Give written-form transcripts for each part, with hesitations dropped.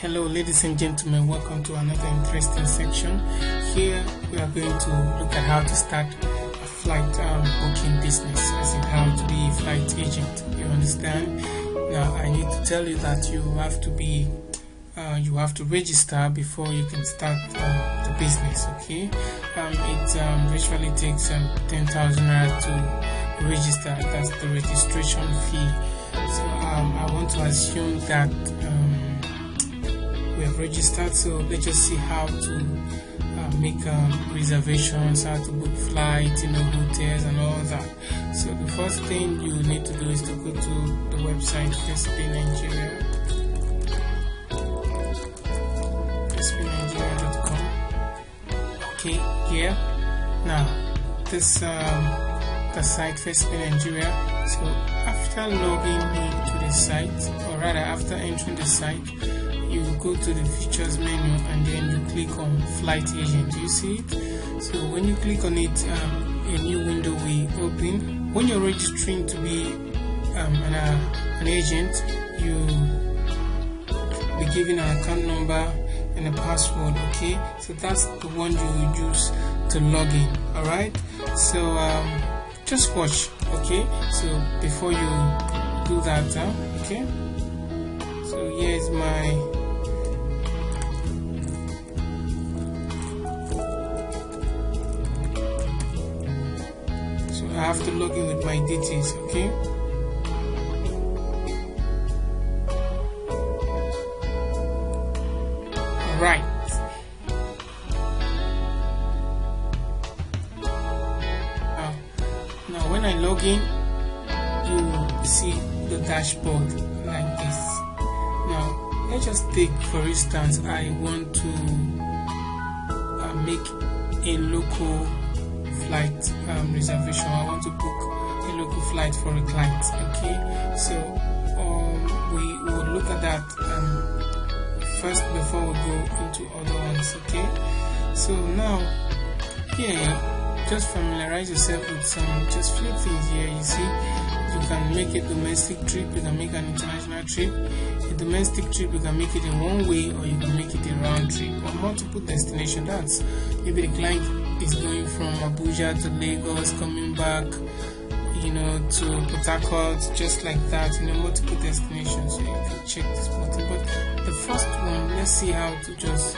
Hello ladies and gentlemen, welcome to another interesting section. Here we are going to look at how to start a flight booking business, as in how to be a flight agent. You understand? Now I need to tell you that you have to register before you can start the business. Okay, it usually takes 10,000 naira to register. That's the registration fee. So I want to assume that we have registered, so let's just see how to make reservations, how to book flights, hotels and all that. So the first thing you need to do is to go to the website FirstPayNigeria, firstpaynigeria.com. Okay, here now this the site FirstPay Nigeria. So after logging into the site, or rather after entering the site, you go to the features menu and then you click on flight agent. You see it? So when you click on it, a new window will open. When you're registering to be an agent, you be given an account number and a password. Okay, so that's the one you will use to log in. All right, so just watch. Okay, so before you do that, okay, so here's my I have to log in with my details. Okay, alright. Now when I log in, you see the dashboard like this. Now let's just take, for instance, I want to make a local flight reservation. I want to book a local flight for a client. Okay, so we will look at that first before we go into other ones. Okay, so now here, just familiarize yourself with just few things here. You see, you can make a domestic trip, you can make an international trip. A domestic trip, you can make it in one way, or you can make it a round trip, or multiple destination. That's maybe the client is going from Abuja to Lagos, coming back, to Port Harcourt, just like that, multiple destinations. So you can check this button. But the first one, let's see how to just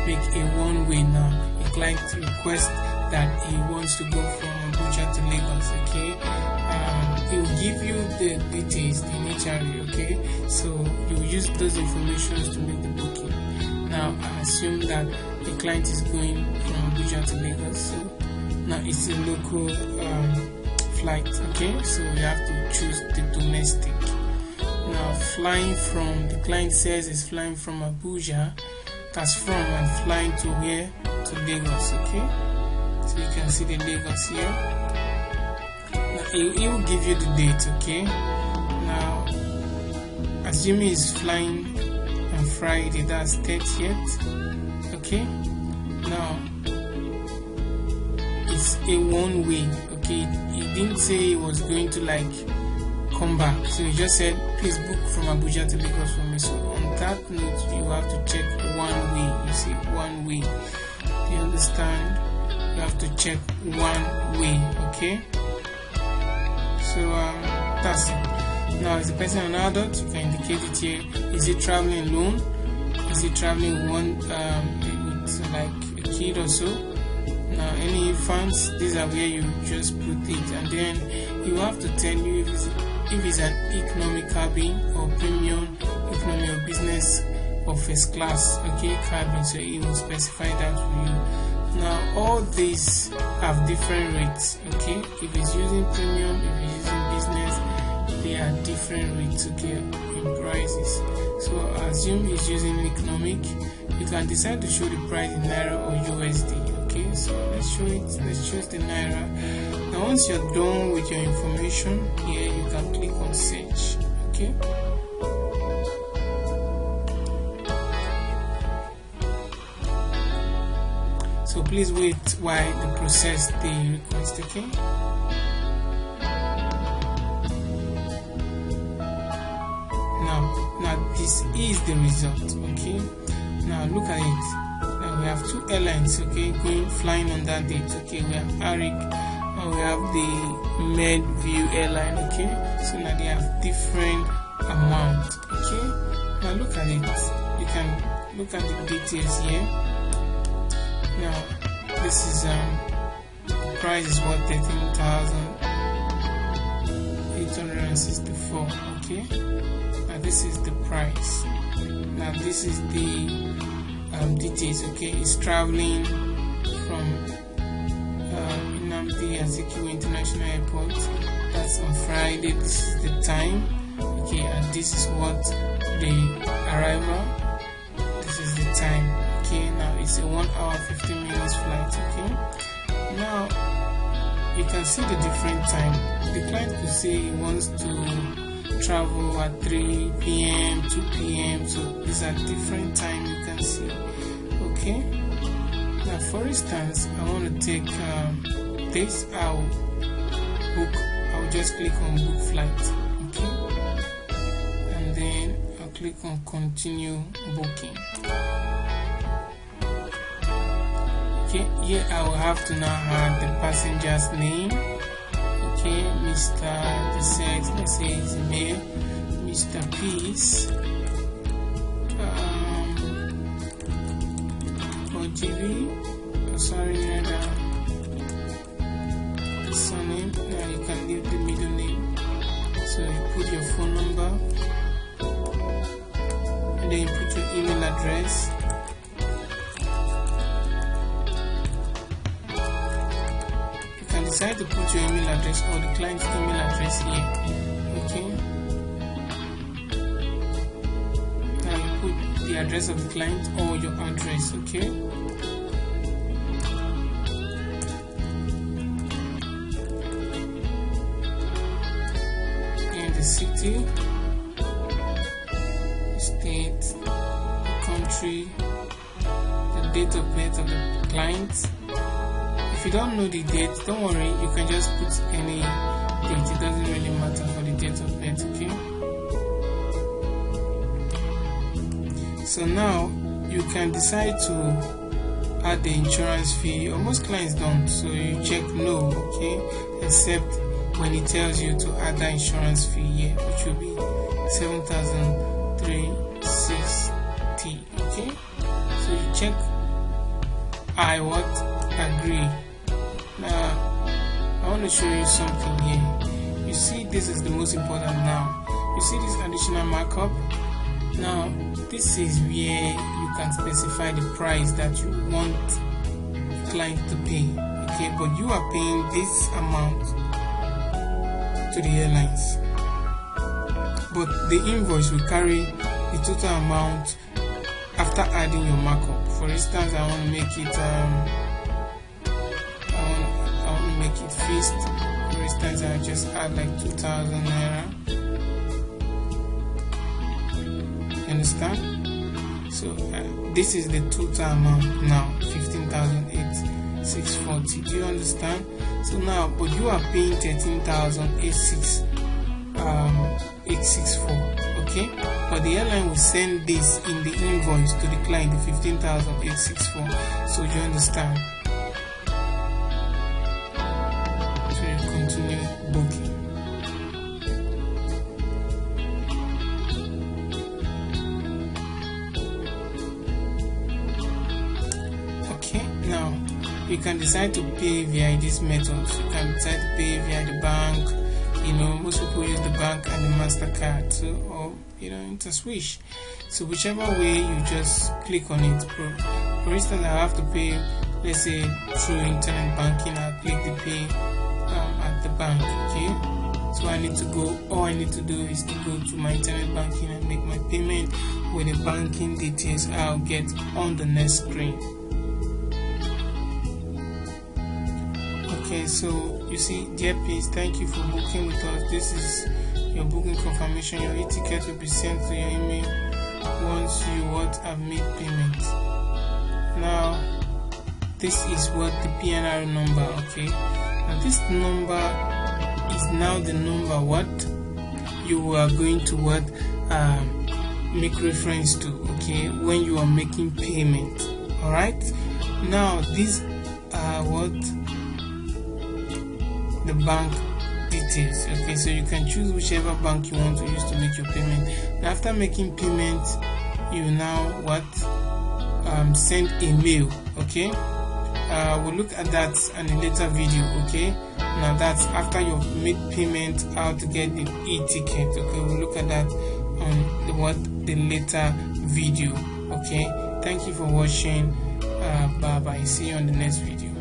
make a one way now. A client requests that he wants to go from Abuja to Lagos. Okay, it will give you the details, the itinerary. Okay, so you use those informations to make the booking. Now I assume that the client is going from Abuja to Lagos, so now it's a local flight. Okay, so you have to choose the domestic. Now flying from, the client says is flying from Abuja, that's from, and flying to where? To Lagos. Okay, so you can see the Lagos here. Now it will give you the date. Okay, now assuming he's flying on Friday, that's 30th. Okay, now it's a one way. Okay, he didn't say he was going to come back, so he just said please book from Abuja to Lagos for me. So on that note, you have to check one way. You see, one way. Do you understand? You have to check one way. Okay, so that's it. Now, is the person an adult? You can indicate it here. Is he traveling alone? Is he traveling with a kid or so? Now, any infants, these are where you just put it, and then you have to tell you if it's an economic cabin or premium economy or business or first class. Okay, cabin. So it will specify that for you. Now, all these have different rates. Okay, if it's using premium, if it's using business, they are different rates. Okay, in prices. So assume he's using economic. You can decide to show the price in Naira or USD. Okay, so let's show it. Let's choose the Naira. Now once you're done with your information here, you can click on search. Okay, so please wait while the process the request. Okay, now this is the result. Okay, now look at it. Now we have two airlines, okay, flying on that date. Okay, we have Arik and we have the Medview airline. Okay, so now they have different amount. Okay, now look at it. You can look at the details here. Now this is price is what 13,864. okay, now this is the price. Now this is the details. Okay, it's traveling from Nnamdi Azikiwe International Airport. That's on Friday. This is the time. Okay, and this is what the arrival. This is the time. Okay, now it's a 1 hour 15 minutes flight. Okay, now you can see the different time. The client could say he wants to travel at 3 p.m., 2 p.m. So these are different time you can see. Okay, now for instance, I want to take this. I'll just click on book flight. Okay, and then I'll click on continue booking. Okay, here I will have to now add the passenger's name. Okay, Mr. Sex, let's say his email, Mr. Peace, OGV, sorry, the surname. Now you can leave the middle name. So you put your phone number, and then you put your email address. Decide to put your email address or the client's email address here. Okay, now you put the address of the client or your address. Okay, and the city, state, country, the date of birth of the client. If you don't know the date, don't worry, you can just put any date. It doesn't really matter for the date of birth. Okay, so now you can decide to add the insurance fee, or most clients don't, so you check no. Okay, except when it tells you to add the insurance fee here, which will be 7,360. okay, so you check I agree. Now I want to show you something here. You see, this is the most important now. You see this additional markup. Now this is where you can specify the price that you want the client to pay. Okay, but you are paying this amount to the airlines, but the invoice will carry the total amount after adding your markup. For instance, I want to make it fixed. For instance, I'll just add like 2,000 naira. You understand? So this is the total amount now, 15,840. Do you understand? So now, but you are paying 13,864. Okay, but the airline will send this in the invoice to the client, the 15,864. So you understand? So you continue booking. Okay, now you can decide to pay via these methods. You can decide to pay via the bank. You know, most people use the bank and the MasterCard, so, or InterSwish. So whichever way, you just click on it. For instance, I have to pay, let's say through internet banking. I'll click the pay at the bank. Okay, so I need to go. All I need to do is to go to my internet banking and make my payment with the banking details I'll get on the next screen. Okay, so you see, dear Peace, thank you for booking with us. This is your booking confirmation. Your e-ticket will be sent to your email once you have made payment. Now, this is what the PNR number. Okay, now this number is now the number what you are going to make reference to, okay, when you are making payment. All right, now these are what the bank details. Okay, so you can choose whichever bank you want to use to make your payment. And after making payment, you now what send a mail. Okay, we'll look at that in a later video. Okay, now that's after you've made payment, how to get the e-ticket. Okay, we'll look at that on the later video. Okay, thank you for watching. Bye bye, see you on the next video.